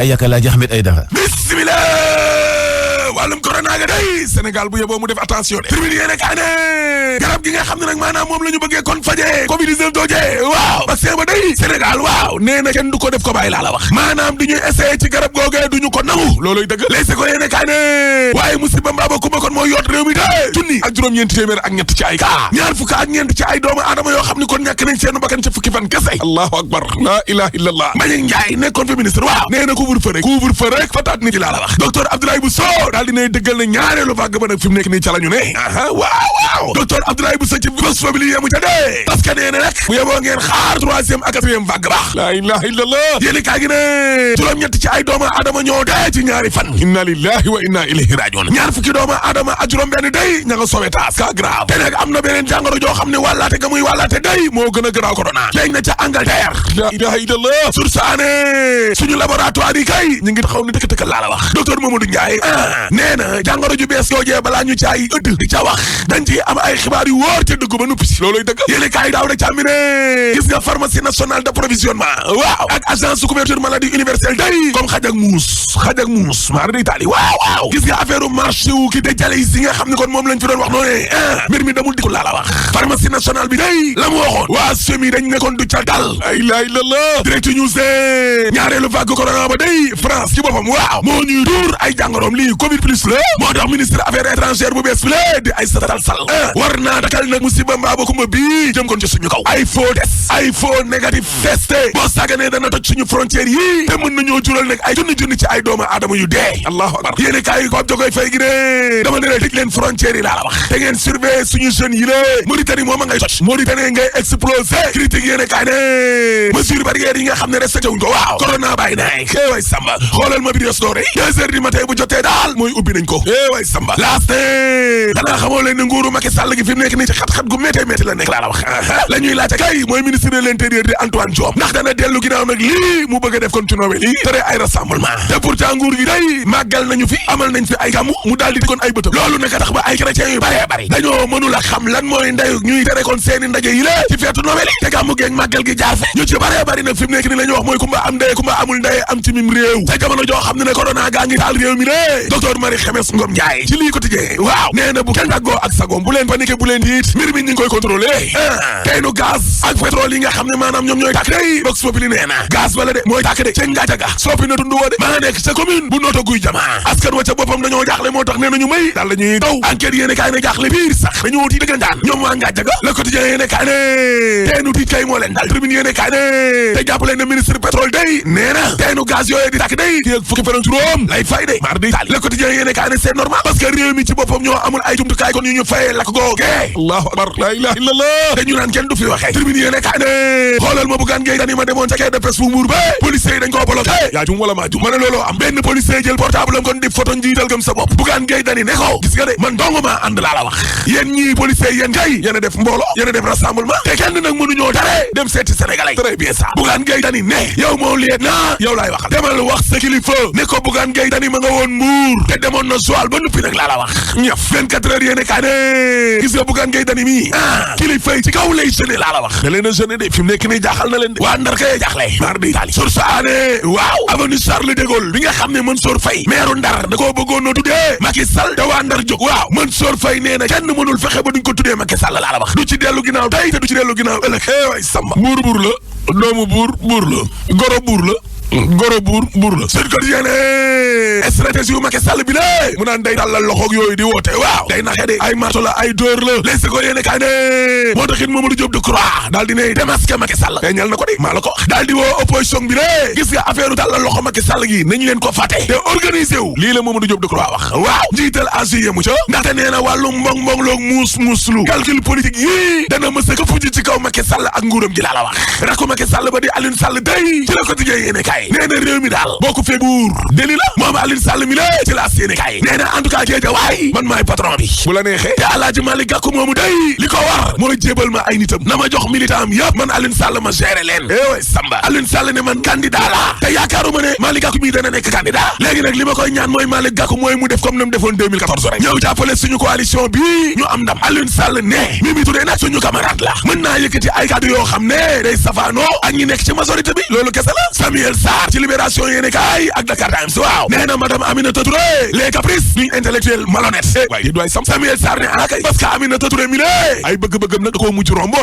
ay yakalaaji Ahmed Aïdara bismillah wàllum corona ga day Sénégal bu yeboo mu def attention de tribune yéene kaay ne garab gi nga xam ne nag maanaam moom la ñu bëggee kon fajee Covid-19 doojee waaw vaccin ba day Sénégal waaw nee na kenn du ko def ko bàyyi laa la wax maanaam di ñuy essayé ci garab googee du ñu ko nangu looloy dëgg léegi ko yéene kaay ne waaye musiba mbaaba kumba kon mooy yoot réew mi de junni ak juróom-ñeenti téeméer ak ñett ci ay cas ñaar fukk ak ñeent ci ay doomu aadama yoo xam ne kon ñàkk nañ seenu bakkan ci fukki fan kese allahu akbar la ilaha illallah Mbagnick Ndiaye nekkoon fi ministre waaw nee na couvre-feu rek fataat nit yi laa la wax docteur Abdoulaye Bousso daal dinay dëggal ne ñaareelu vague ba nag fi mu nekk nii ca la ñu ne waaw docteur Abdoulaye Bousso ci bos fa bi li yemu ca dee parce que nee na nag bu yeboo ngeen xaar troisième ak quatrième vague ba la ilaha illallah yéeni kaa gi ne juróom-ñett ci ay doomu aadama ñoo dee ci ñaari fan inna lillahi wa inna ilayhi rajiun ñaar fukki doomu aadama ak juróom benn day ña nga sowe taas ka grave te nag am na beneen jàngoro joo xam ne wàllaate ga muy wàllaate day moo gën a garaaw corona léegi na ca Angleterre la ilaha illallah sursaane suñu laboratoire yi kay ñu ngi taxaw ni dëkk laa la wax docteur Mamadou Ndiaye nee na jàngoro ju bees yoojee balaa ñu caay ëdd di ca wax dañ ci am ay xibaar yu wóor ca dëgg ba nuppi si looloy dëgg yéene kaay daaw da càmmi ne gis nga pharmacie nationale d'approvisionnement waaw ak agence de couverture maladie universelle day comme xaj ak muus maar di taali waaw gis nga affaire marché wu ki de jale yi si nga xam ne kon moom lañ fi doon wax noonu mbir mi damul dikku laa la wax pharmacie nationale bi day la mu waxoon waa semi dañ nekkoon du ca dal ay la ilallah direct news de ñaareelu vague corona ba day France ci boppam waaw moo ñuy tuur ay jàngoroom lii Covid plus la moo tax ministre affaires étrangères bu bees bi la di Aïssata Tall Sall war naa dakal nag musiba mbaaba kumba bii jëm kon ci suñu kaw ay faux test ay faux négatif testé boo sàgganee dana toj suñu frontières yi te mën nañoo jural nag ay junni ci ay doomu aadama yu dee allahu akbar yéene kaay ko jogoy fay gi ne dama ne la tëj leen frontières yi laa la wax te ngeen surveiller suñu jeunes yi lée Mauritanie moom a ngay toj Mauritanie ngay explosé critique yéene kaay ne mesure barrières yi nga xam ne respecté wuñ ko waaw corona bàyyi naay way samba xoolal ma vidéo story 2 heures du matin bu jotee daal mooy ubbi nañ ko way samba laaste xanaa xamoo leen ne nguuru Macky Sall gi fi mu nekk nii ci xat-xat gu méttee métti la nekk laa la wax la ñuy laajte kay mooy ministre de l'intérieur di Antoine Diome ndax dana dellu ginnaaw nag lii mu bëgg a def kon ci Noël yi tere ay rassemblement te pourtant nguur gi day màggal nañu fi amal nañ fi ay gàmmu mu daal di kon ay bëtam loolu naka tax ba ay chrétiens yu bëree bëri dañoo mënul a xam lan mooy ndeyu ñuy tere kon seeni ndaje yi la ci feetu Noël yi te gàmmu geeg màggal gi jaar fe ñu ci bëree bëri nag fi mu nekk ni la ñu wax mooy kumba am ndey kumba amul ndey am ci mim réew te jamono joo xam ne ne corona gaa ngi taal réew mi ne docteur Marie Khemesse Ngom Ndiaye ci lii quotidien waaw nee na bu kenn tàggoo ak sagoom bu leen paniqué bu leen tiit mbir mi ñu ngi koy contrôlé kaynu gaz ak pétrole yi nga xam ne maanaam ñoom ñooy tàkk day Vox Populi nee na gaz bala de mooy tàkk de ca ngaajaga soppi na tund woo de maa nekk ca commune bu noota guy jamaa askan wa ca boppam dañoo jaaxle moo tax nee nañu may daal dañuy daw enquête yéene kaay ne jaaxle biir sax dañoo ti dëggantaan ñoom waa ngaajaga le quotidien yéene kaay ne teenu tiit kay moo leen dal tribune yéene kaay ne te jàpp leen ne ministre pétrole day nee na teenu gaz yooyee di tàkk day ci fukki fan ak juróom lay fay de mar di taali le quotidien yéene kaay ne c'est normal parce que réew mi ci boppam ñoo amul ay jumtukaay kon yu ñu fayee lakk googee allahu akbar la ilaha illallah te ñu naan kenn du fi waxee tribune yéene kaay ne xoolal ma Bougane Gueye Dany ma demoon ca quai de pêche bu Mbour ba policiers yi dañ koo bloqué yaa jum wala maa jum ma ne looloo am benn policier jël portable am kon di photo njiital gëm sa bopp Bougane Gueye Dany ne ko gis nga de man dong maa ànd laa la wax yéen ñii policiers yéen kay yéen a def mbooloo yéen a def rassemblement te kenn nag mënuñoo dare dem seeti sénégalais très bien ça Bougane Gueye Dany ne yow moo liet na yow laay waxal demal wax sa kilifa ne ko Bougane Gueye Dany ma nga woon Mbour te demoon na Joal ba nuppi nag laa la wax ñëf 24 heures yéene kaa ne gis nga Bougane Gueye Dany mi kilifa yi ci kaw lay jeune laa la wax da leen a jeune de fi mu nekk nii jaaxal na leen de waa Ndar kay jaaxle mar di taali source aane waaw avenue Charles de Gaulle bi nga xam ne Mansour Faye maire Ndar da koo bëggoon na tuddee Macky Sall te waa Ndar jóg waaw Mansour Faye nee na kenn mënul fexe ba duñ ko tuddee Macky Sall laa la wax du ci dellu ginnaaw tey te du ci dellu ginnaaw ëllëg way samba buur la doomu buur la goro buur la Sud Quotidien stratégie yu Macky Sall bi lé mu naan day tàllal loxoog yooyu di woote waaw day naxe de ay marto la ay dóor la Les Échos yéene kaay ne moo taxit Mamadou Diop Decroix daal di ne démasqué Macky Sall ñal na ko de maa la ko wax daal di woo opposition bi lé gis nga affaire u tàllal loxo Macky Sall gi nañu leen ko fàtte te organisé wu lii la Mamadou Diop Decroix wax waaw njiital AG yemu ca ndaxte nee na wàllu mbong loog muuslu calcul politique yii dana mës a këpp ci kaw Macky Sall ak nguuram gi laa la wax rakku Macky Sall ba di Aliou Sall day ci Le Quotidien yéene kaay nee na réew mi daal boo ko fee buur deli la moom Aliou Sall mi la ci la yéene kaay nee na en tout cas Guédiawaye man maay patron bi bu la neexee te Alaaji Malick Gakou moomu day li ko war mooy jébal ma ay nitam na ma jox militant am yëpp man Aliou Sall ma géré leen way samba Aliou Sall ne man candidat la te yaakaaruma ne Malick Gakou mi dana nekk candidat léegi nag li ma koy ñaan mooy Malick Gakou mooy mu def comme na mu defoon 2014 rek ñëw jàppale suñu coalition bi ñu am ndam Aliou Sall ne Mimi Touré nag suñu camarade la mën naa yëkkati ay kàddu yoo xam ne day safaanoo ak ñi nekk ci majorité bi loolu kese la Samuel Sarr ci Libération yéene kaay ak Dakar Times waaw nee na madame Aminata Touré les caprices duñ intellectuel malhonnête waaye di doy Samuel Sarr ne kay parce que Aminata Touré mi ay bëgg-bëggam nag da koo mujj romb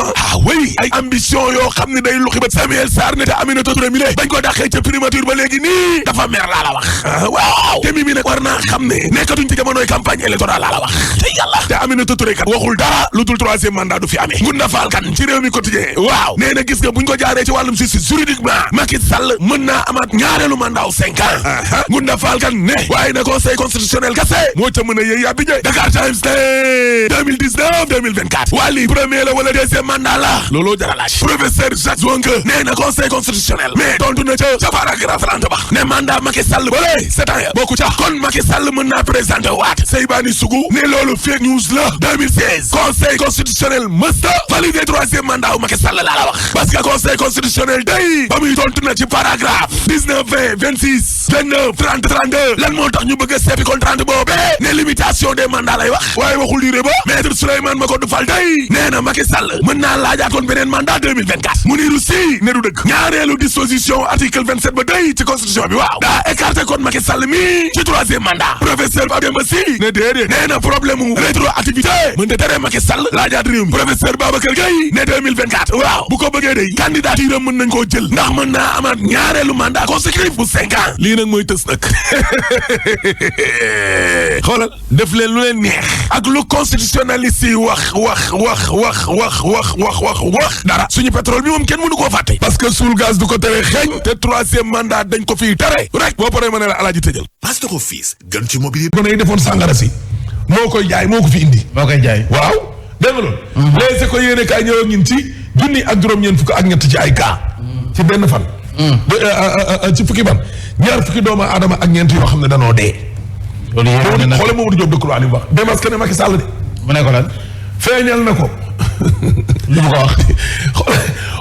oui ay ambition yoo xam ne day luxi ba Samuel Sarr ne te Aminata Touré mi bañ ko dàqee ca primature ba léegi nii dafa mer laa la wax waaw te mi nag war naa xam ne nekkatuñ ci jamonoy campagne électorale laa la wax te yàlla te Aminata Touré kat waxul dara lu dul troisième mandat du fi amee Ngunda Fall kan ci réew mi quotidien waaw nee na gis nga buñ ko jaaree ci wàllum justice juridiquement Macky Sall mën naa amaat ñaareelu mandat wu 5 ans Ngunda Fall kan ne waaye na conseil constitutionnel kase moo ca mën a yëy yàbbi jë Dakar Times 2019 2024 waa lii premier la wala deuxième mandat la looloo jara laaj professeur Jacques Zonke nee na conseil constitutionnel mais tontu na ca paragraphe 30 ba ne mandat Macky Sall ba lay 7 ans ya bokku ca kon Macky Sall mën naa présenté waat Seybani Sougou ne loolu fake news la 2016 conseil constitutionnel mësta validé troisième mandat wu Macky Sall laa la wax parce que conseil constitutionnel day ba muy tontu na ci paragraphe 19 20 26 29 30 32 lan moo tax ñu bëgg a seppi kon 30 boobee ne limitation des mandats lay wax waaye waxul lii ba maître Souleymane Makodou Fall day nee na Macky Sall mën naa laajaat kon beneen mandat 2024 mu niru si ne du dëgg ñaareelu disposition article 27 ba day ci constitution bi waaw daa écarté kon Macky Sall mi ci troisième mandat professeur Babemba Sy ne déedéet nee na problème mu rétroactivité mën ta tere Macky Sall laajaat réew mi professeur Babacar Gueye ne 2024 waaw bu ko bëggee day candidature am mën nañ koo jël ndax mën naa amaat ñaareelu mandat consécutif bu 5 ans lii nag mooy tës nag xoolal def leen lu leen neex ak lu constitutionnaliste yi wax dara suñu pétrole bi moom kenn mënu koo fàtte parce que suul gaz du ko tere xeeñ te troisième mandat dañ ko fii tere rek boo paree ma ne la alaaji tëjal Pastor Office gën ci mobilier gone yi defoon sàngara si moo koy jaay moo ko fi indi moo koy jaay waaw dégg nga loolu léegi ko yéene kaay ñëw ak ñun ci junni ak juróom-ñeent fukk ak ñett ci ay cas ci benn fan ci fukki fan ñaar fukki doomu aadama ak ñeent yoo xam ne danoo dee loolu yéen xoolal Mamadou Diop Decroix li mu wax démasqué ne Macky Sall de mu ne ko lan feeñal na ko lu mu ko wax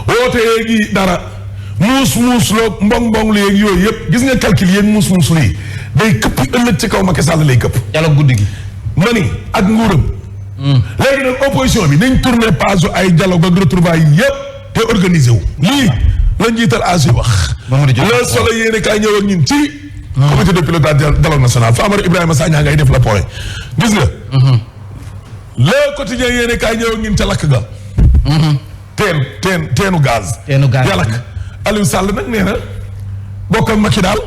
woote yeegi dara muus loog mbong léegi yooyu yëpp gis nga calcul yeeg muus lii day këpp ëllëg ci kaw Macky Sall lay këpp dialogue guddi gi mani ak nguuram léegi nag opposition bi nañ tourné page ay dialogue ak retrouvailles yëpp te organisé wu lii la njiital agi wax Le Soleil yéene kaay ñëw ak ñun ci comité de pilotage dialogue national Famara Ibrahima Sagna ngay def la point gis nga Le Quotidien yéene kaay ñëw ak ñun ca lakk ga teenu gaz ya lakk Aliou Sall nag nee na bokk ak Macky daal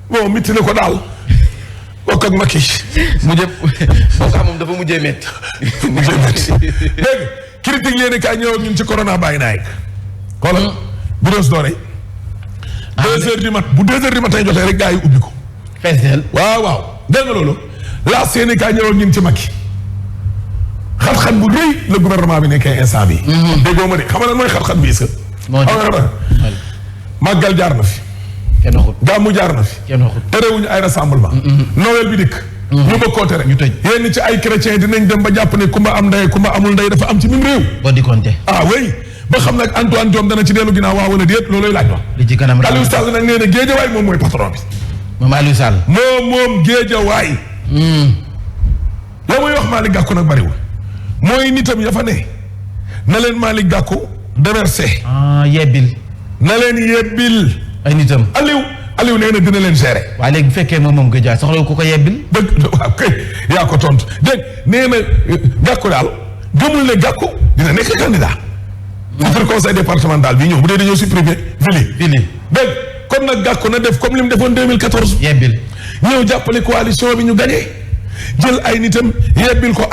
bon mitti na ko daal bokk ak Macky mujjee bokk ak moom dafa mujjee métti dégg critique yéene kaay ñëw ak ñun ci corona bàyyi naay xoolal bu doos doore 2 heures du mat bu 2 heures du matin jotee rek gaa yi ubbi ko feeseel waaw dégg nga loolu laa seeni kaay ñëw ak ñun ci Macky xat-xat bu rëy le gouvernement bi nekkee instant bi déggoo ma de xam nga mooy xat-xat bi est-ce que màggal jaar na fi kenn waxut gàmmu jaar na fi kenn waxut terewuñu ay rassemblement Noël bi dikk ñu bëgg koo tere ñu tëj yéen ci ay chrétien dinañ dem ba jàpp ne kumba am ndey kumba amul ndey dafa am ci même réew boo di compter oui ba xam nag Antoine Diome dana ci dellu ginnaaw waaw wala déet looloy laaj wax li ci kanam Aliou Sall nag nee na Géejawaay moom mooy patron bi moom Aliou Sall moom Géejawaay la muy wax Malick Gakou nag bariwul mooy nitam ya fa ne na leen Malick Gakou déversé yebbil na leen yebbil ay nitam Aliou nee na dina leen gérer waaye léegi bu fekkee moom Géejawaay soxla ku ko yebbil dëgg waaw kay yaa ko tontu dégg nee na Gakou daal gëmul ne Gakou dina nekk candidat pour conseil départemental bi ñëw bu dee dañoo supprimer Vili dégg kon nag Gakou na def comme li mu defoon 2014 yebbil ñëw jàppale coalition bi ñu gagné jël ay nitam yebbil ko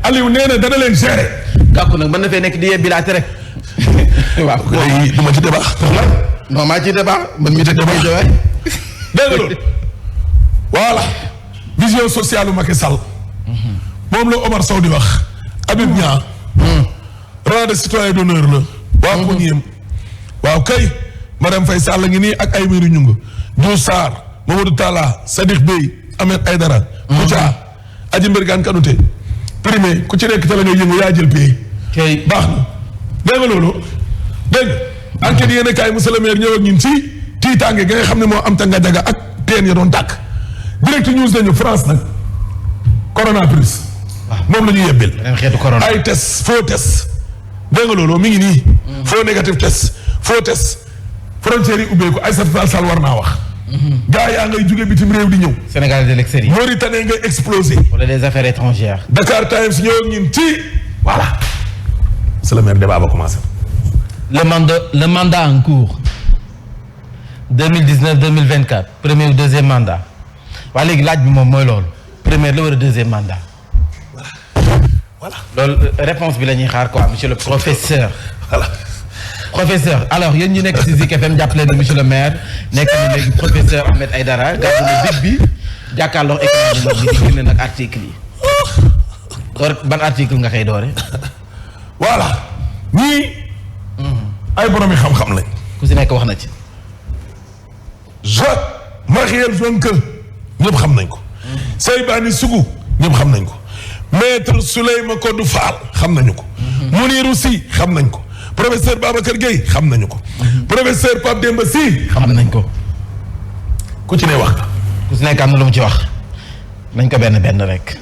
Aliou nee na dana leen gérer Gakou nag mën na fee nekk di yebbilaate rek waaw du ma ci débat non maa ci débat man mi te débat dégg nga loolu voilà vision sociale u Macky Sall moom la Omar Sow di wax Habib Niang rang de citoyen d'honneur la waa ko ñiem waaw kay Marème Faye Sall ngi nii ak ay miru ñunga Diouf Sarr Mamadou Talla Sadikh Bey Ahmed Aïdara Kouthia Adji Mbergane Kanouté primé ku ci nekk te la ngay yëngu yaa jël pay kay baax na dégg nga loolu dégg nga enquête yéen kaay monsieur le maire ñëw ak ñun ci tiitaange ga nga xam ne moo am ta nga jaga ak teen ya doon tàkk direct news nañu France nag corona plus moom la ñu yebbil ay test faux test dégg nga loolu mi ngi nii faux négatif test faux test frontières yi ubbeeku Aïssata Tall Sall war naa wax. gaa yaa ngay jóge bitim réew di ñëw. Sénégal de l'extérieur. Mauritanie ngay explosé. wala des affaires étrangères. Dakar Times ñëw ak ñun ci voilà. c'est le même débat ba commencé. le mandat en cours 2019-2024 premier ou deuxième mandat waaye léegi laaj bi moom mooy loolu premier la wala deuxième mandat. voilà loolu réponse bi la ñuy xaar quoi monsieur le professeur. voilà. professeur alors yéen ñu nekk ci Zik FM jàppale na monsieur le maire nekk na léegi professeur Ahmed Aïdara gàddu na big bi jàkkaarloo écran bi mag bi di génne nag article yi. door ban article nga xëy doore. voilà ñii. ay borom yi xam-xam lañ. ku si nekk wax na ci. Jean-Marie Zonke ñëpp xam nañ ko. Seybani Sougou ñëpp xam nañ ko. maître Souleymane Kodou Fall xam nañu ko. Mounirou Sy xam nañ ko. professeur Babacar Gueye xam nañu ko. professeur Pape Demba Sy xam nañ ko. ku ci ne wax. ku si nekk am na lu mu ci wax. nañ ko benn rek.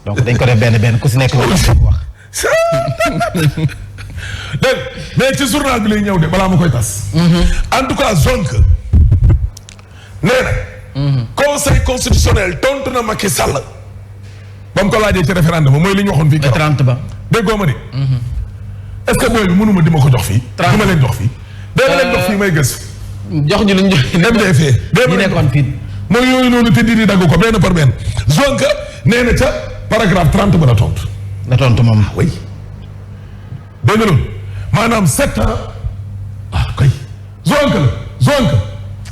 donc dañ ko def benn ku si nekk lu mu wax. dégg mais ci journal bi lay ñëw de balaa ma koy tas. en tout cas Zonke nee na. conseil constitutionnel tontu na Macky Sall. ba mu ko laajee ci référendum mooy li ñu waxoon fii. 30 ba. déggoo ma de. est-ce que booy bi mënuma di ma ko jox fii. 30 di ma leen jox fii. dee ma leen jox fii may gëstu. jox ñu luñ jox. MDF. ñu nekkoon fii. mooy yooyu noonu te di dagg ko benn par benn. Zonke nee na ca paragraphe 30 ba la tontu. la tontu moom. oui. dégg nga loolu maanaam 7 ans. ah kay. Zonke.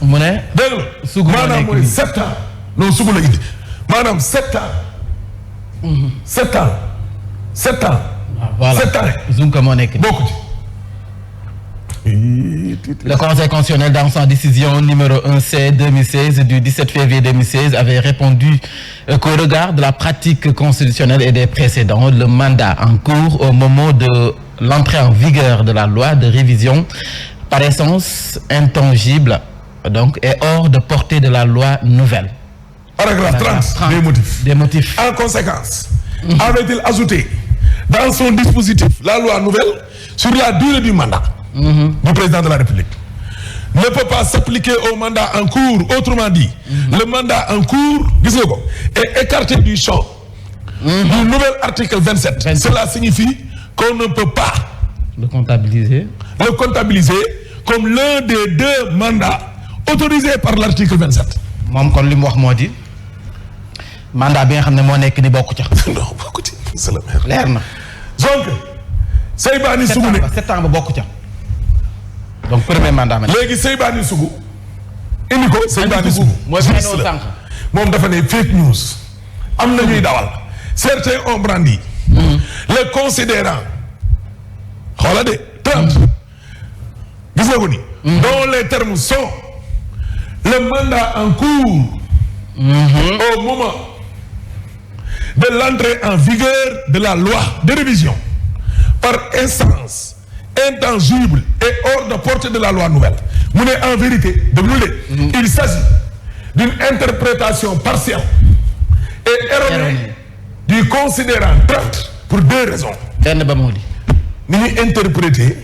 mu ne. dégg nga Sougou maanaam mooy 7 ans. non Sougou la indi maanaam 7 ans. 7 ans. 7 ans. voilà 7 ans. Zonke moo nekk. bokku ci. Le Conseil constitutionnel, dans sa décision numéro 1C 2016 du 17 février 2016, avait répondu qu'au regard de la pratique constitutionnelle et des précédents, le mandat en cours au moment de l'entrée en vigueur de la loi de révision, par essence intangible, donc, et hors de portée de la loi nouvelle. Paragraphe 30 des motifs. Des motifs. En conséquence, avait-il ajouté dans son dispositif la loi nouvelle sur la durée du mandat du président de la République ne peut pas s'appliquer au mandat en cours. Autrement dit, le mandat en cours, gis nga ko, est écarté du champ du nouvel article 27. Cela signifie qu'on ne peut pas le comptabiliser comme l'un des deux mandats autorisés par l'article 27. moom kon li mu wax moo di mandat bi nga xam ne moo nekk ni bokk ca. non bokk ci c'est le maire. leer na. donc Seybani Sougou ne 7 ans ba bokk ca. donc premier mandat ma. léegi Seybani Sougou indi ko. Seybani Sougou mooy fenoo sànq. moom dafa ne fake news am na ñuy dawal. certains ont brandi le considérant xoola de 30 gis nga ko ni dont les termes sont le mandat en cours au moment de l'entrée en vigueur de la loi de révision par instance intangible et hors de portée de la loi nouvelle mu ne en vérité déglu leen il s'agit d'une interprétation partielle et erronée du considérant 30 pour deux raisons. benn ba moo di. ni ñuy interpréter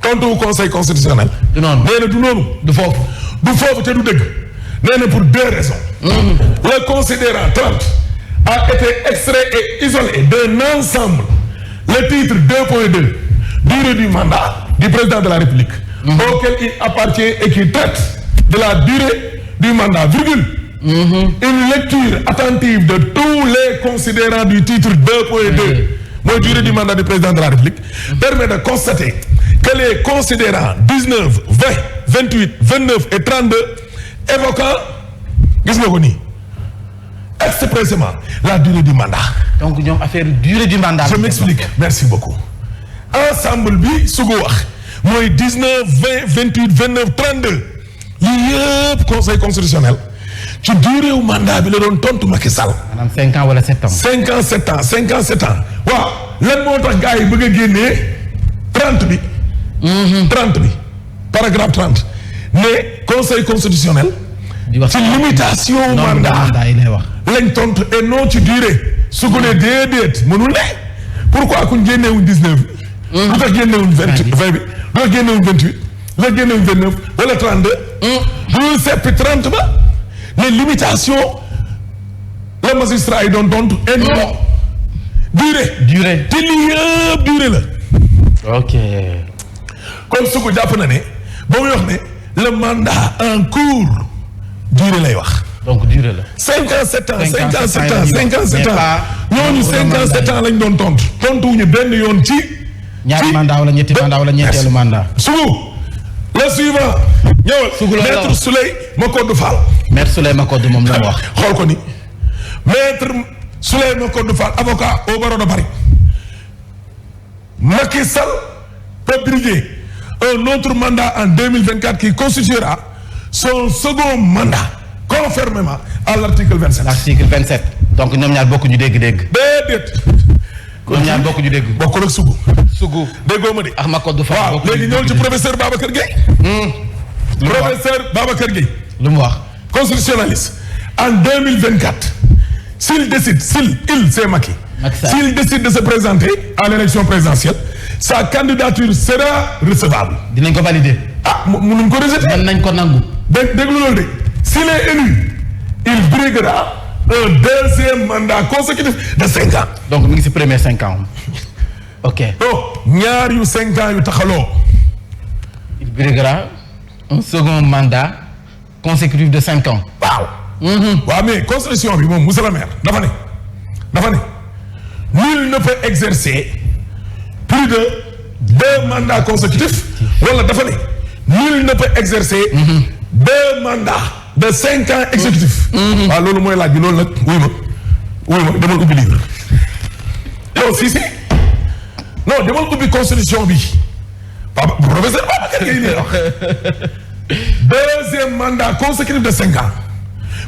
tontu conseil constitutionnel. du noonu nee na du noonu. du foofu. du foofu te du dëgg. nee na pour deux raisons. Le considérant 30 a été extrait et isolé d'un ensemble. Le titre 2.2 durée du mandat du président de la République. Auquel il appartient et qui traite de la durée du mandat, virgule. Une lecture attentive de tous les considérants du titre 2.2 mooy durée du mandat du président de la République permet de constater que les considérants 19, 20, 28, 29 et 32 évoquant gis nga ko nii expressément la durée du mandat. donc ñoom affaire durée du mandat. Je m'explique. Merci beaucoup. Ensemble bi su ko wax mooy 19, 20, 28, 29, 32 lii yëpp conseil constitutionnel ci durée wu mandat bi la doon tontu Macky Sall. maanaam 5 ans wala 7 ans. 5 ans 7 ans 5 ans 7 ans waaw lan moo tax gars yi bëgg a génnee 30 bi. 30 bi paragraphe 30 ne conseil constitutionnel. di wax ci limitation mandat yi lay wax. lañ tontu et non ci durée su ko nee déedéet mënul ne pourquoi kuñ génneewuñ 19 bi. lu tax génneewuñ 20 bi lu tax génneewuñ 28 la génneem 29 wala 32. du seppi 30 ba les limitations la magistrat yi doon tontu. et non durée. te lii yëpp durée la. ok. kon su ko jàpp na ne ba muy wax ne le mandat en cours durée lay wax. donc durée la. 5 ans 7 ans 5 ans 7 ans 5 ans 7 ans ñooñu 5 ans 7 ans lañ doon tontu. tontuwuñu benn yoon ci. ñaari mandat wala ñetti mandat wala ñetteelu mandat. Sougou le suivant. ñëwal Sougou la maître Souley Makodou Fall. maître Souley Makodou moom la mu wax. xool ko ni maître Souley Makodou Fall avocat au barreau de Paris. Macky Sall peut briguer un autre mandat en 2024 qui constituera son second mandat conformément à l'article 27. l'article 27. donc ñoom ñaar bokkuñu dégg-dégg. déedéet. ñoom ñaar bokkuñu dégg. bokkul ak Sougou. Sougou déggoo ma de. ak Makodou Fall. waaw léegi ñëwal ci professeur Babacar Gueye. professeur Babacar Gueye. lu mu wax. constitutionnaliste. en 2024 s'il décide il c'est Macky. S'il décide de se présenter à l'élection présidentielle sa candidature sera recevable. dinañ ko valider. ah mënuñ ko rejeter. mën nañ ko nangu. déglu loolu de s'il est élu il briguera un deuxième mandat consécutif de 5 ans. donc mi ngi ci premier 5 ans. ok. non ñaar yu 5 ans yu taxaloo. il briguera un second mandat consécutif de 5 ans. waaw. waaw mais constitution bi moom monsieur le maire dafa ne nul ne peut exercer plus de 2 mandats consécutifs wala dafa ne nul ne peut exercer 2 mandats de 5 ans exécutifs. waaw loolu mooy laaj bi loolu nag wuy ma demal ubbi livre yow si non demal ubbi constitution bi professeur Babacar Gueye nii wax deuxième mandat consécutif de 5 ans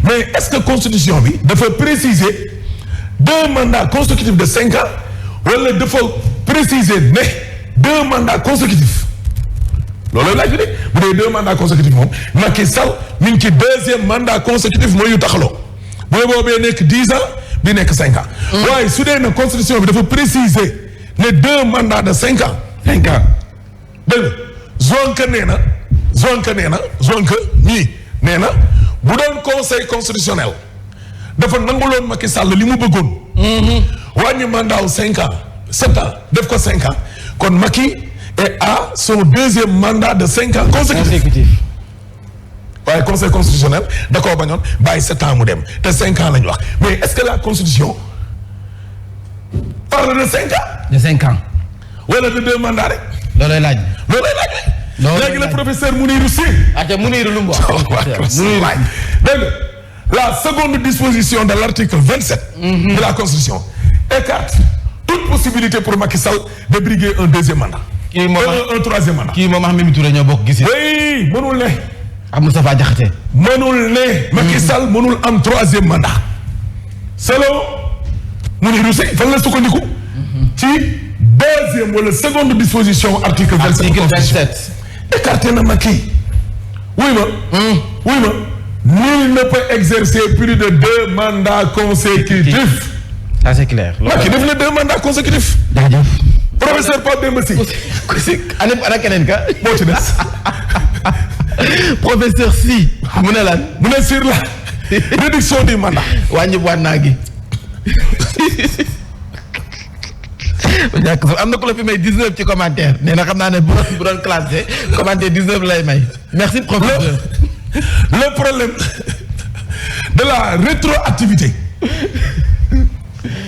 mais est-ce que constitution bi dafa préciser 2 mandats consécutifs de 5 ans wala dafa préciser ne 2 mandats consécutifs loolu laaj bi de bu dee 2 mandats consécutifs moom Macky Sall mi ngi ci 2e mandat consécutif mooy yu taxaloo booy boobee nekk 10 ans bi nekk 5 ans. waaye su dee na constitution bi dafa préciser ne 2 mandats de 5 ans. 5 ans dégg nga Zonk nii nee na bu doon conseil constitutionnel dafa nanguloon Macky Sall li mu bëggoon. wàññi mandat wu 5 ans 7 ans def ko 5 ans kon Macky est à son 2e mandat de 5 ans consécutif. waaye conseil constitutionnel da koo bañoon bàyyi 7 ans mu dem te 5 ans la ñu wax mais est-ce que la constitution parle de 5 ans. de 5 ans. wala de 2 mandats rek. loolay laaj. léegi le professeur Mounirou Sy. ate Mounirou lu mu wax. dégg la seconde disposition de l'article 27. de la constitution écarte toute possibilité pour Macky Sall de briguer un 2e mandat. kii moom un 3e mandat. kii moom ak Mimi Touré ñoo bokk gis. oui mënul ne. ak Moustapha Diakhaté. mënul ne. Macky Sall mënul am 3e mandat. selon Mounirou Sy fan la sukkandiku. ci 2e wala seconde disposition article 27. article 27. écarté na Macky. wuy ma. nul ne peut exercer plus de 2 mandats consécutifs. ça c'est clair. Macky def na 2 mandats consécutifs. jaajëf. professeur Pape Demba Sy. ana keneen ka. moo ci des. professeur Sy. mu ne lan. mu ne sur la réduction du mandat. wàññi waat naa gi. am na ku la fi may 19 ci commentaire nee na xam naa ne bu doon classé commentaire 19 lay may. merci professeur. le problème de la rétroactivité.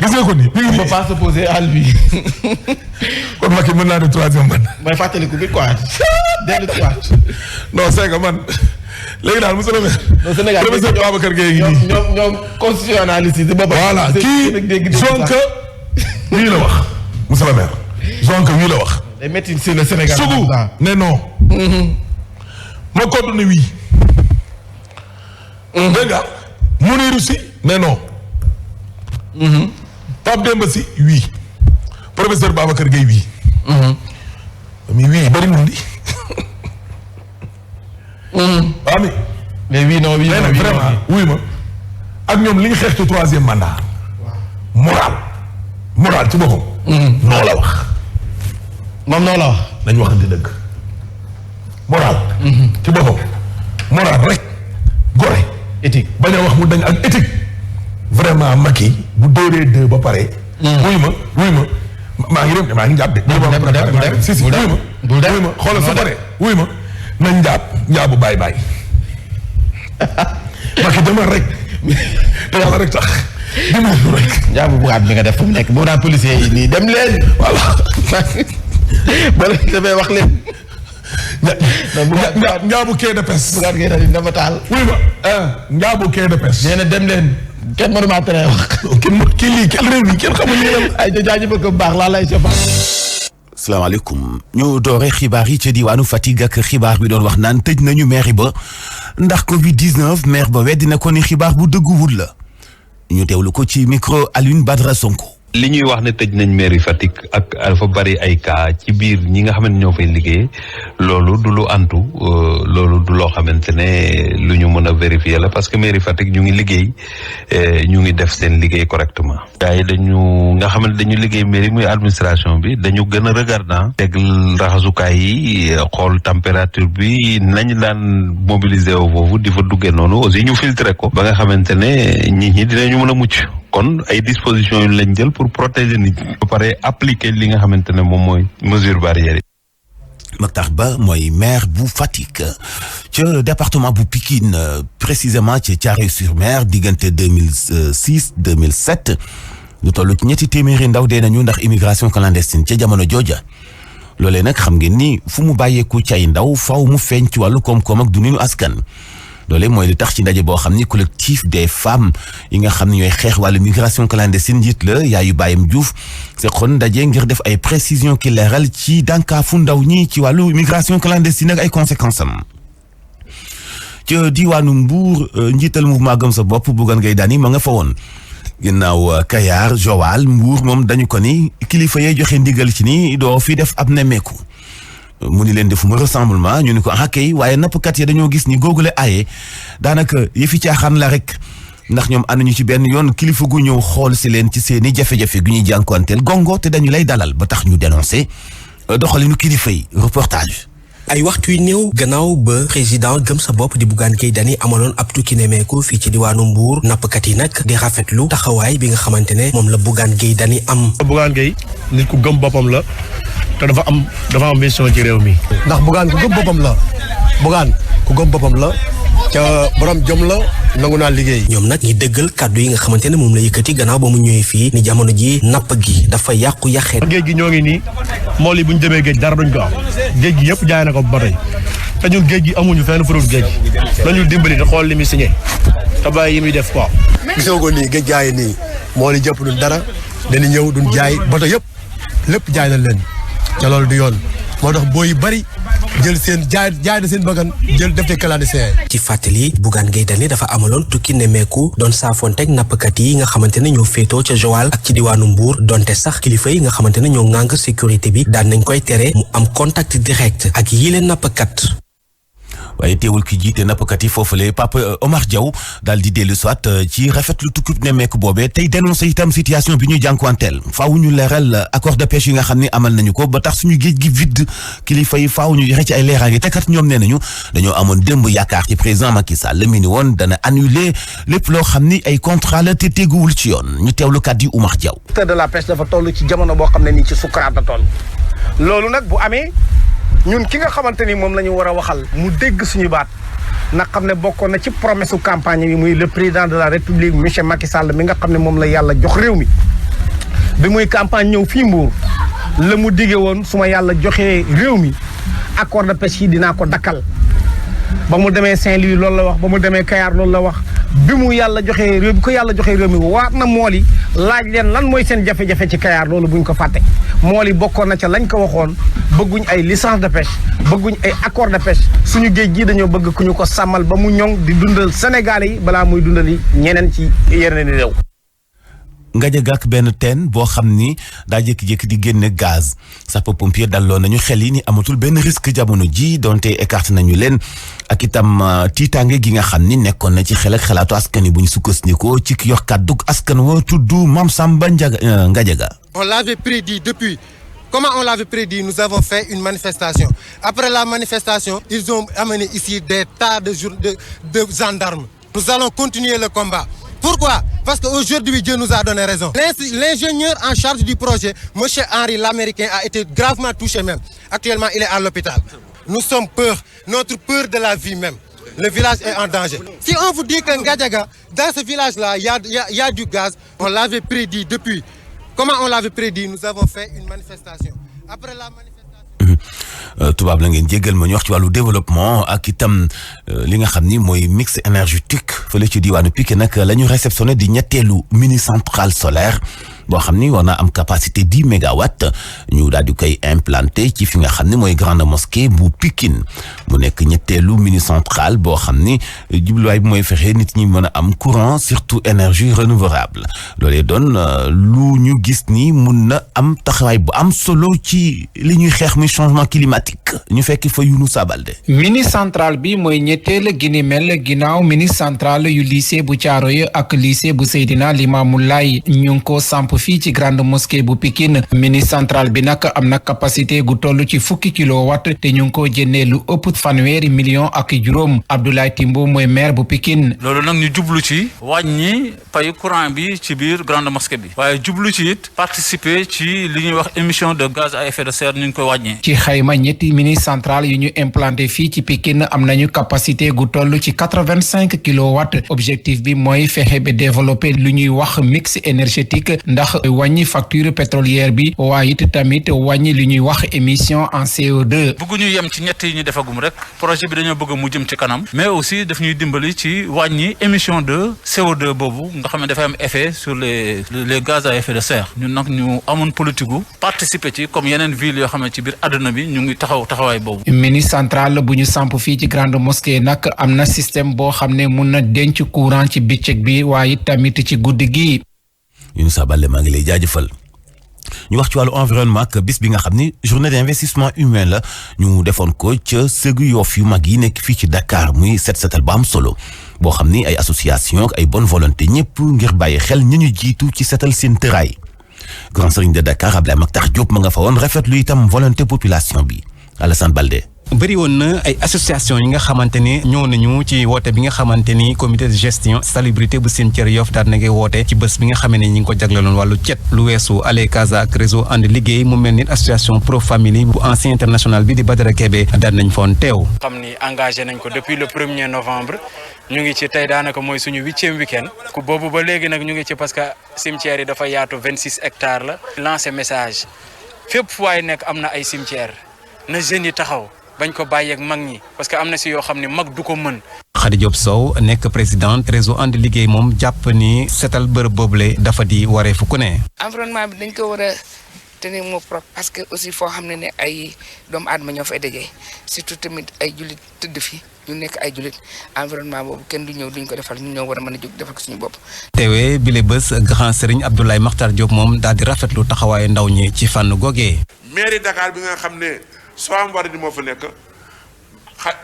gis nga ko ni. on ne peut pas s'opposer à lui. kon Macky mën naa def 3e mandat. mooy fàttaliku bi quoi. dellu si waat. non c'est que man léegi daal monsieur le maire. non Sénégal professeur Babacar Gueye ngi nii. ñoom constitutionnaliste yi si boppam. voilà kii Zonk wii la wax. monsieur le maire Zonk wii la wax. day métti sur le Sénégal. Sougou ne non. ma code ne oui. dégg nga Mounirou Sy ne non. Pape Demba Sy oui. professeur Babacar Gueye oui. mais oui bëri na di. waaw mais oui non oui non oui vraiment wuy ma ak ñoom li ñu xeex ci 3e mandat. moral ci boppam. noo la wax. moom noo la wax. nañu waxante dëgg. moral. ci boppam moral rek gore. éthique bañ a wax mu dañ ak éthique. vraiment Macky bu dóoree 2 ba pare. wuy ma maa ngi dem maa ngi jàpp de. si wuy ma xoolal su pare wuy ma nañ njaabu bàyyi. Macky demal rek te yàlla rek tax. njaabu bugaat bi nga def fu mu nekk boo daan policier yi nii dem leen. voilà. bala demee wax leen. njaabu quai de pêche. bugaat ngay daal di dama taal. wuy ma njaabu quai de pêche. nee na dem leen. kenn mënu maa tere wax. kenn réew mi kenn xamul ni ay jaajëfal ko bu baax laa lay sëfal. salaamaaleykum ñu doore xibaar yi ca diwaanu Fatick ak xibaar bi doon wax naan tëj nañu mairie ba ndax Covid 19 maire ba weddi na ko ni xibaar bu dëgguwul la ñu teewlu ko ci micro Alioune Badara Sonko. li ñuy wax ne tëj nañ mairie Fatick ak dafa bari ay cas ci biir ñi nga xamante ñoo fay liggéey loolu du lu antu loolu du loo xamante ne lu ñu mën a vérifier la parce que mairie Fatick ñu ngi liggéey ñu ngi def seen liggéey correctement. gars yi dañu nga xamante dañu liggéey mairie muy administration bi dañu gën a regardant teg raxasukaay yi xool température bi nañ daan mobiliser wu foofu di fa duggee noonu aussi ñu filtrer ko ba nga xamante ne nit ñi dinañu mën a mucc. kon ay dispositions yu lañ jël pour protéger nit ñi ba pare appliquer li nga xamante ne moom mooy mesure barrière yi. Mactar Ba mooy maire bu Fatick ca département bu Pikine précisément ci Thiaroye-sur-Mer diggante 2006 2007 lu toll ci ñetti téeméeri ndaw dee nañu ndax immigration clandestine ca jamono jooja loolee nag xam ngeen ni fu mu bàyyeeku ci ay ndaw faw mu feeñ ci wàllu koom-koom ak dundinu askan. loole mooy li tax ci ndaje boo xam ni collectif des femmes yi nga xam ne ñooy xeex wàllu migration clandestine njiit la yaayu Bayam Diouf seqoon ndaje ngir def ay précision ki leeral ci dànkaafu ndaw ñi ci wàllu migration clandestine ak ay conséquences am. ci diwaanu Mbour njiital mouvement Gëm sa bopp Bougane Gueye Dany ma nga fa woon ginnaaw Kayar Joal Mbour moom dañu ko ni kilifa yee joxe ndigal ci ni doo fi def ab nemmeeku. mu ni leen defuma rassemblement ñu ni ko kay waaye nappkat yi dañoo gis ni googule aaye daanaka yëfi caaxaan la rek ndax ñoom ànduñu ci benn yoon kilifa gu ñëw xool si leen ci seeni jafe-jafe gu ñuy jànkuwanteel gongo te dañu lay dalal ba tax ñu dénoncé doxalinu kilifa yi reportage. ay waxtu yu néew gannaaw ba président Gëm sa bopp di Bougane Gueye Dany amaloon ab tukki nemeeku fii ci diwaanu Mbour nappkat yi nag di rafetlu taxawaay bi nga xamante ne moom la Bougane Gueye Dany am. Bougane Gueye nit ku gëm boppam la te dafa am mission ci réew mi. ndax Bougane ku gëm boppam la Bougane ku gëm boppam la ca borom jom la nangu naa liggéey. ñoom nag ñi dëggal kàddu yi nga xamante ne moom la yëkkati gannaaw ba mu ñëwee fii ni jamono ji napp gi dafa yàqu yàqeet. géej gi ñoo ngi nii mool yi bu ñu demee géej dara duñ ko am géej gi yëpp jaay na ko ba tey te ñun géej gi amuñu fenn furul géej nañu dimbali te xool li muy signé te bàyyi yi muy def quoi. gisoo ko nii géej jaay nii mool yi jëpp duñ dara dañuy ñëw duñ jaay bato yëpp lépp jaay nañ leen ca loolu du yoon moo tax booy yu bari jël seen jaay na seen bakkan jël def te clandestin. ci fàttali Bougane Gueye Dany dafa amaloon tukki nemmeeku doon saafoonteeg nappkat yi nga xamante ne ñoo féetoo ca Joal ak ci diwaanu Mbour donte sax kilifa yi nga xamante ne ñoo ŋànk sécurité bi daan nañ koy tere mu am contact direct ak yile nappkat. waaye teewul ki jiite nappkat yi foofule Papa Omar Diaw daal di dellu soit ci rafetlu tukkib nemmeeku boobee tey dénoncé itam situation bi ñu jànkuwanteel faaw ñu leeral accord de pêche yi nga xam ne amal nañu ko ba tax suñu géej gi vide kilifa yi faaw ñu joxe ci ay leeraange te kat ñoom nee nañu dañoo amoon démb yaakaar ci président Macky Sall mi ni woon dana annuler lépp loo xam ni ay contrat la te teguwul ci yoon ñu teewlu kàddu yi Omar Diaw. secteur de la pêche dafa toll ci jamono boo xam ne nii ci sukuraat la toll loolu nag bu amee. ñun ki nga xamante ni moom la ñu war a waxal mu dégg suñu baat na xam ne bokkoon na ci promesse su campagne bi muy le président de la république monsieur Macky Sall mi nga xam ne moom la yàlla jox réew mi bi muy campagne ñëw fii Mbour la mu dige woon su ma yàlla joxee réew mi accord de pêche yi dinaa ko dakkal ba mu demee Saint-Louis loolu la wax ba mu demee Kayar loolu la wax bi mu yàlla joxee réew bi ko yàlla joxee réew mi waat na mool yi laaj leen lan mooy seen jafe-jafe ci Kayar loolu buñ ko fàtte mool yi bokkoon na ca lañ ko waxoon bëgguñ ay licence de pêche bëgguñ ay accord de pêche suñu géej gi dañoo bëgg ku ñu ko sàmmal ba mu ñoŋ di dundal Sénégal yi balaa muy dundali ñeneen ci yeneen i réew. Ngaja gàkk benn teen boo xam ni daa jékki-jékki di génne gaz sapeurs-pompiers dalloo nañu xel yi ni amatul benn risque jamono ji donte écarté nañu leen ak itam tiitaange gi nga xam ni nekkoon na ci xel ak xalaatu askan wi bu ñu sukkandikoo ci ki yor kàddu askan wa tudd Mame Samba Ngaja ga. On l'avait prédit depuis Comment on l'avait prédit, nous avons fait une manifestation. Après la manifestation, ils ont amené ici des tas de gendarmes. Nous allons continuer le combat. Pourquoi? Parce qu'aujourd'hui, Dieu nous a donné raison. L'ingénieur en charge du projet, M. Henry l'Américain, a été gravement touché même. Actuellement, il est à l'hôpital. Nous sommes peur, notre peur de la vie même. Le village est en danger. Si on vous dit que Ngadiaga, dans ce village-là, il y a du gaz, on l'avait prédit depuis. Comment on l'avait prédit? Nous avons fait une manifestation. Après la manifestation... tubaab la ngeen jéggal ma ñu wax ci wàllu développement ak itam li nga xam ni mooy mix énergétique fële ci diwaanu Pikine nag la ñu réceptionné di ñetteelu mini centrale solaire boo xam ni war naa am capacité 10 mégawatts ñu daal di koy implanté ci fi nga xam ni mooy grande mosquée bu Pikine mu nekk ñetteelu mini centrale boo xam ni jubluwaay bi mooy fexe nit ñi mën a am courant surtout énergie renouvelable loolee doon lu ñu gis ni mun na am taxawaay bu am solo ci li ñuy xeex muy changement climatique ñu fekk fa Younoussa Baldé. mini centrale bi mooy ñetteel gi ni mel ginnaaw mini centrale yu lycée bu Thiaroye ak lycée bu Seydina Limamou Laye ñu ngi ko samp fii ci grande mosquée bu Pikine mini centrale bi nag am na capacité gu toll ci 10 kilowatt te ñu ngi ko jëndee lu ëpp 100 millions ak juróom Abdoulaye Timbo mooy maire bu Pikine. loolu nag ñu jublu ci wàññi payu courant bi ci biir grande mosquée bi waaye jublu ci it participer ci li ñuy wax émission de gaz à effet de serre ñu ngi koy wàññee. ci xayma ñetti mini centrale yu ñu implanté fii ci Pikine am nañu capacité gu toll ci 85 kilowatts objectif bi mooy fexe ba développer lu ñuy wax mix énergétique ndax wàññi facture pétrolière bi waaye it tamit wàññi li ñuy wax émission en CO2. bëgguñu yem ci ñett yi ñu defagum rek projet bi dañoo bëgg mu jëm ci kanam mais aussi daf ñuy dimbali ci wàññi émission de CO2 boobu nga xam ne dafay am effet sur les gaz à effet de serre ñun nag ñu amoon politique gu participer ci comme yeneen ville yoo xam ne ci biir àdduna bi ñu ngi taxawaay boobu. mini centrale bu ñu samp fii ci grande mosquée nag am na système boo xam ne mun na denc courant ci bëccëg bi waaye tamit ci guddi gi. Younoussa Baldé maa ngi lay jaajëfal ñu wax ci wàllu environnement ak bis bi nga xam ni journée d'investissement humain la ñu defoon ko ca sëgu Yoff yu mag yi nekk fii ci Dakar muy set setal ba am solo boo xam ni ay association ak ay bonne volonté ñëpp ngir bàyyi xel ñi ñu jiitu ci setal seen tëraay grand serigne de Dakar Abdoulaye Makhtar Diop ma nga fa woon rafetlu itam volonté population bi Alassane Baldé. bëri woon na ay association yi nga xamante ni ñëw nañu ci woote bi nga xamante ni comité de gestion salubrité bu cimetière Yoff daal na ngay woote ci bés bi nga xamee ne ñi ngi ko jagleeloon wàllu cet lu weesu Ale Casa ak réseau ànd liggéey mu mel ni association pro famille bu ancien international bi di Badara Kébé daal nañ foon teew. xam ni engagé nañ ko depuis le 1er novembre ñu ngi ci tey daanaka mooy suñu 8e week-end ku boobu ba léegi nag ñu ngi ci parce que cimetière yi dafa yaatu 26 hectares la. lancer message fépp fu waay nekk am na ay cimetière na jeunes yi taxaw. bañ ko bàyyeeg mag ñi parce que am na si yoo xam ne mag du ko mën. Khady Diop Sow nekk présidente réseau ànd liggéey moom jàpp ni setal bërëb boobule dafa di waree fu ku ne. environnement bi dañ ko war a tenir moo propre parce que aussi foo xam ne ay doomu aadama ñoo fay dajee surtout tamit ay jullit tëdd fi ñu nekk ay jullit environnement boobu kenn du ñëw duñ ko defal ñu ñoo war a mën a jóg defal ko suñu bopp. teewee bile bés grand serigne Abdoulaye Makhtar Diop moom daal di rafetlu taxawaayu ndaw ñi ci fànn googee. mairie Dakar bi nga xam ne. soo am war di moo fa nekk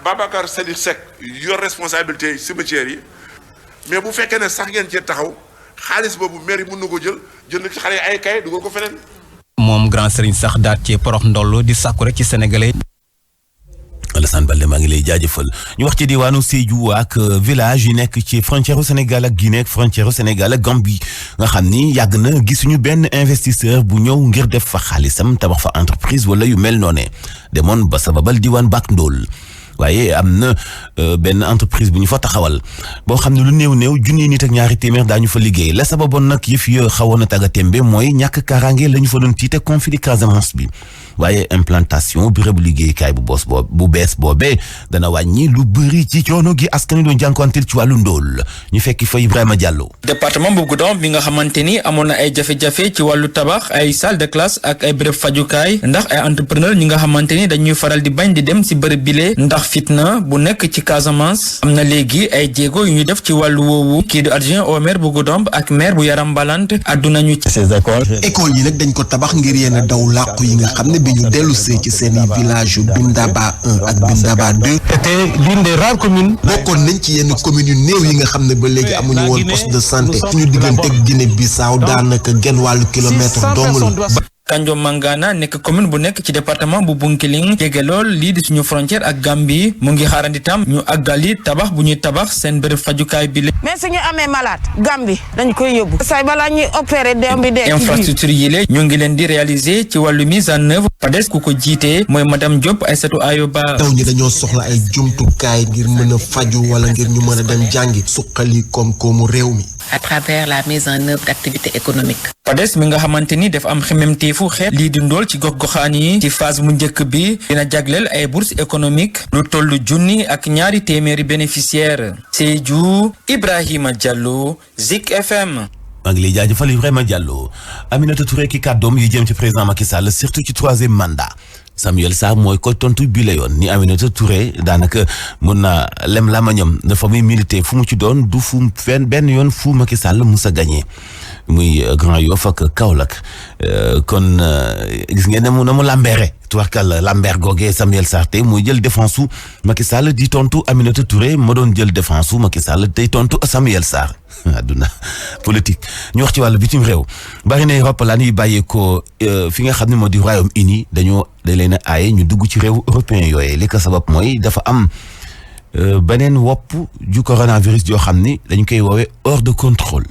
Babacar Sadikh Seck yor responsabilité cimetière yi mais bu fekkee ne sax ngeen cee taxaw xaalis boobu maire yi mën na ko jënd ci xale yi ay kay dugal ko feneen. moom grand serigne sax daat ci porox ndoll di sàkku rek ci sénégalais. Alassane Baldé maa ngi lay jaajëfal ñu wax ci diwaanu Sédhiou ak village yi nekk ci frontière Sénégal ak Guinée ak frontière Sénégal ak Gambie nga xam ni yàgg na gisuñu benn investisseur bu ñëw ngir def fa xaalisam tabax fa entreprise wala yu mel noone demoon ba sababal diwaan Bac Ndool waaye am na benn entreprise bu ñu fa taxawal boo xam ne lu néew junni nit ak ñaari téeméer daañu fa liggéey la sababoon nag yëf ya xawoon a tagga témbe mooy ñàkk kaaraange la ñu fa doon tiite conflit de Casamance bi waaye implantation bérébu liggéeykaay bu bees boobee dana wàññi lu bëri ci coono gi askan wi doon jànkuwanteel ci wàllu ndóol ñu fekk fa Ibrahima Diallo. département bu Goudomp bi nga xamante ni amoon na ay jafe-jafe ci wàllu tabax ay salle de classe ak ay béréb fajukaay ndax ay entrepreneur ñi nga xamante ni dañuy faral di bañ di dem si béréb bile ndax fitna bu nekk ci Casamance am na léegi ay jéego yu ñuy def ci wàllu woowu kii di adjoint au maire bu Goudomp ak maire bu Yaram Balante àdduna ñu ci ces école yi nag dañ ko tabax ngir yenn daw làqu yi nga xam ne bi ñu dellu see ci seeni village yu Bindaba 1 ak Bindaba 2 c'était l'une des rares communes. bokkoon nañ ci yenn communes yu néew yi nga xam ne ba léegi amuñu woon poste de santé suñu diggante ak Guinée Bissau daanaka genn wàllu kilomètre dong la Kanjo Mangana nekk commune bu nekk ci département bu Bunkiling jege lool lii di suñu frontière ak Gambie mu ngi xaarandi tam ñu àggali tabax bu ñuy tabax seen bërëb fajukaay bi. mais suñu amee malade Gambie dañ koy yóbbu. say balaa ñuy opérer doom bi dee. infrastructure yi la ñu ngi leen di réaliser ci wàllu mise en œuvre PADES ku ko jiite mooy madame Diop Aïssatou Ayoba. ndaw ñi dañoo soxla ay jumtukaay ngir mën a faju wala ngir ñu mën a dem jàngi suqali koom-koomu réew mi. à travers la mise en œuvre d'activités économiques. PADES mi nga xamante ni dafa am xemmemteefu xeet lii di ndool ci gox-goxaan yi ci phase mu njëkk bi dina jagleel ay bourse économique lu tollu junni ak ñaari téeméeri bénéficiaires. Sédhiou Ibrahima Diallo Zik FM. maa ngi lay jaajëfal Ibrahima Diallo. Aminata Touré ki kàddoom yu jëm ci président Macky Sall surtout ci 3e mandat. Samuel Sarr mooy ko tontu bi la yoon ni Aminata Touré daanaka mën na lem la mañam dafa muy milité fu mu ci doon du fu benn yoon fu Macky Sall musa gagné muy Grand Yoff ak Kaolack kon gis ngeen ne na mu lambeere tuwarkal lambeer googee Samuel Sarr tey muy jël défense su Macky Sall di tontu Aminata Touré ma doon jël défense su Macky Sall tey tontu Samuel Sarr adduna politique ñu wax ci wàllu bitim réew bari na roppalaan yi bàyyeekoo fi nga xam ne moo di Royaume-Uni dañ leen a aaye ñu dugg ci réew européen yooyu li ko sabab mooy dafa am beneen wopp ju coronavirus yoo xam ni dañ koy woowee hors de contrôle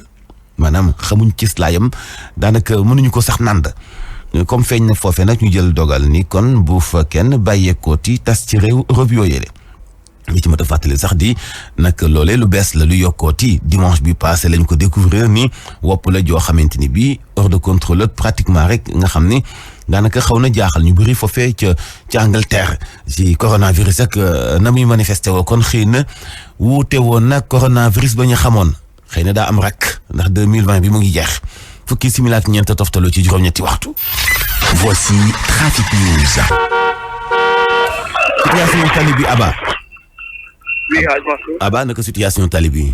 maanaam xamuñ ci laayam daanaka mënuñu ko sax nand comme feeñ na foofee nag ñu jël dogal ni kon bu fa kenn bàyyeekooti tas ci réew Europe yooyu li ci mat a fàttali sax di nag loolee lu bees la lu yokkooti dimanche bi passé lañ ko découvrir ni wopp la joo xamante ni bii hors de contrôle pratiquement rek nga xam ni daanaka xaw na jaaxal ñu bëri foofee ca Angleterre ci coronavirus ak na muy manifesté woo kon xëy na wuute woon nag coronavirus ba ñu xamoon xëy na daa am rak ndax 2020 bi mu ngi jeex fukki simili ak ñeent toftaloo ci juróom-ñetti waxtu. Voici Trafic News. situation tali bi Aba. oui Hadj Mansour. Aba naka situation tali bi.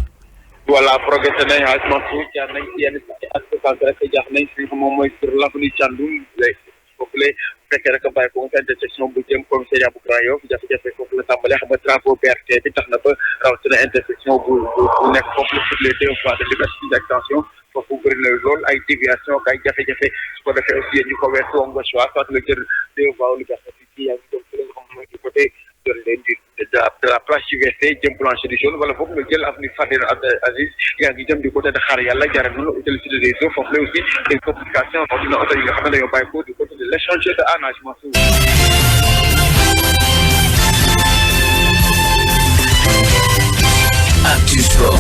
voilà progressé nañ Hadj Mansour jaar nañ ci yenn ak rek jaax nañ fi moom mooy sur l'avenue Thiandoum foofu la fekkee rek bàyyi ko intersection bu jëm commissariat bu Grand Yoff jafe-jafe foofu la tàmbalee xam nga travaux BRT bi tax na ba rawatina intersection bu nekk foofu la sur les 2 voies de Liberté d'extension foofu bëri na lool ay déviation ak ay jafe-jafe su ko defee aussi ñu ko weesu woon nga choix soit nga jël 2 voies Liberté fii yaa ngi jëm ci li nga xam mooy du côté de la place UVC jëm plancher du jaune wala foofu nga jël avenue Fadel Aziz yaa ngi jëm du côté de Xaar Yàlla jaaree noonu utiliser des eaux foofu la aussi des complications dina oto yi nga xam ne dañoo bàyyi ko du côté de l'échangeur de Anagement Sow. Actu Sport.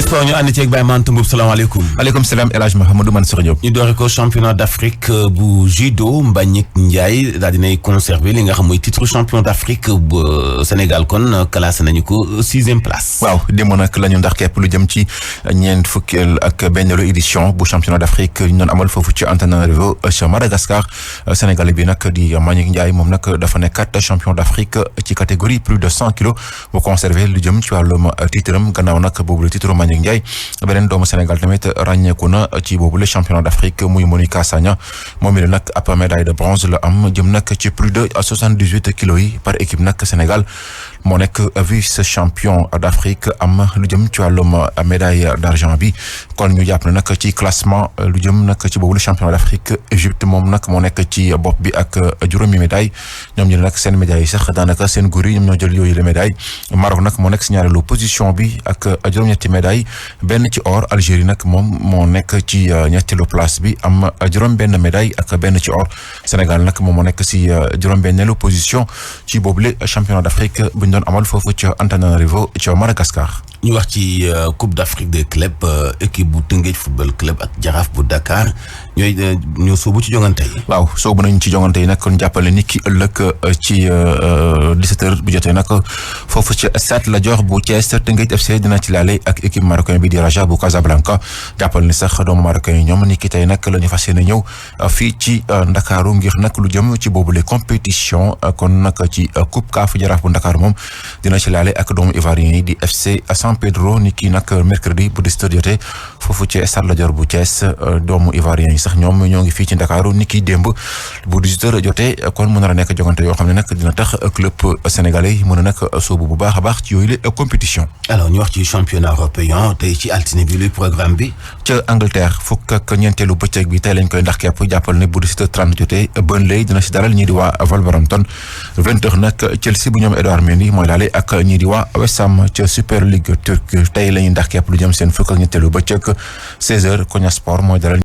Sport ñu ànd ceeg Baye Mante Mboub salaamaaleykum. maaleykum salaam El Hadj Mahamadou Mansour Diop. ñu doore ko championnat d'Afrique bu judo Mbagnick Ndiaye daal dinay conserver li nga xam mooy titre champion d'Afrique bu Sénégal kon classé nañu ko 6e place. waaw démb nag la ñu ndax képp lu jëm ci ñeent fukkeel ak benneelu édition bu championnat d'Afrique ñu doon amal foofu ci Antananarivo ca Madagascar Sénégal bi nag di Mbagnick Ndiaye moom nag dafa nekkat champion d'Afrique ci catégorie plus de 100 kilos bu conserver lu jëm ci wàllum titre am gannaaw nag boobu la titre Mbagnick Ndiaye beneen doomu Sénégal tamit ràññeeku na ci boobu le championnat d'Afrique muy Monica Sagna moom mi la nag ab médaille de bronze la am jëm nag ci plus de 78 kilos yi par équipe nag Sénégal moo nekk vice champion d'Afrique am lu jëm ci wàllum médaille d'argent bi kon ñu jàpp ne nag ci classement lu jëm nag ci boobu le championnat d'Afrique Égypte moom nag moo nekk ci bopp bi ak juróomi médaille ñoom ñu ne nag seen médaille yi sax daanaka seen góor yi ñoom ñoo jël yooyu la médaille Maroc nag moo nekk si ñaareelu position bi ak juróom-ñetti médaille benn ci or Algérie nag moom moo nekk ci ñetteelu place bi am juróom benn médaille ak benn ci or Sénégal nag moom moo nekk si juróom benneelu position ci boobule championnat d'Afrique bu ñu doon amal foofu ca Antananarivo ca Madagascar. ñu wax ci Coupe d'Afrique des clubs équipe bu Tëngéej football club ak Jaraaf bu Dakar ñoo soobu ci jongante yi. waaw soobu nañ ci jongante yi nag kon jàppale ni ki ëllëg ci 17h bu jotee nag foofu ci stade Lat Dior bu Thiès Tëngéej FC dina ci laale ak équipe marocain bi di Raja bu Casablanca jàppale ni sax doomu marocain yi ñoom ni ki tey nag la ñu fas yéene ñëw fii ci Ndakaaru ngir nag lu jëm ci boobule compétition kon nag ci Coupe CAF Jaraaf bu Ndakaaru moom dina ci laale ak doomu ivoirien yi di FC San Pedro ni kii nag mercredi bu 17h jotee foofu ci stade Lat Dior bu Thiès doomu Ivoirien yi sax ñoom ñoo ngi fii ci Ndakaaru ni kii démb bu 18h jotee kon mën na nekk jogante yoo xam ne nag dina tax club sénégalais yi mën a nag sóobu bu baax a baax ci yooyu la compétition. alors ñu wax ci championnat européen tey ci altine bi luy programme bi. ca Angleterre fukk ak ñeenteelu bëccëg bi tey lañ koy ndax képp jàppal ne bu 17h30 jotee Burnley dina si dalal ñii di waa Wolverhampton 20h nag Chelsea bu ñoom Edouard Mendy mooy laale ak ñii di waa West Ham ca Super League turque tey la ñuy ndax képp lu jëm seen fukk ak ñeenteelu bëccëg 16h Konyaspor mooy dalal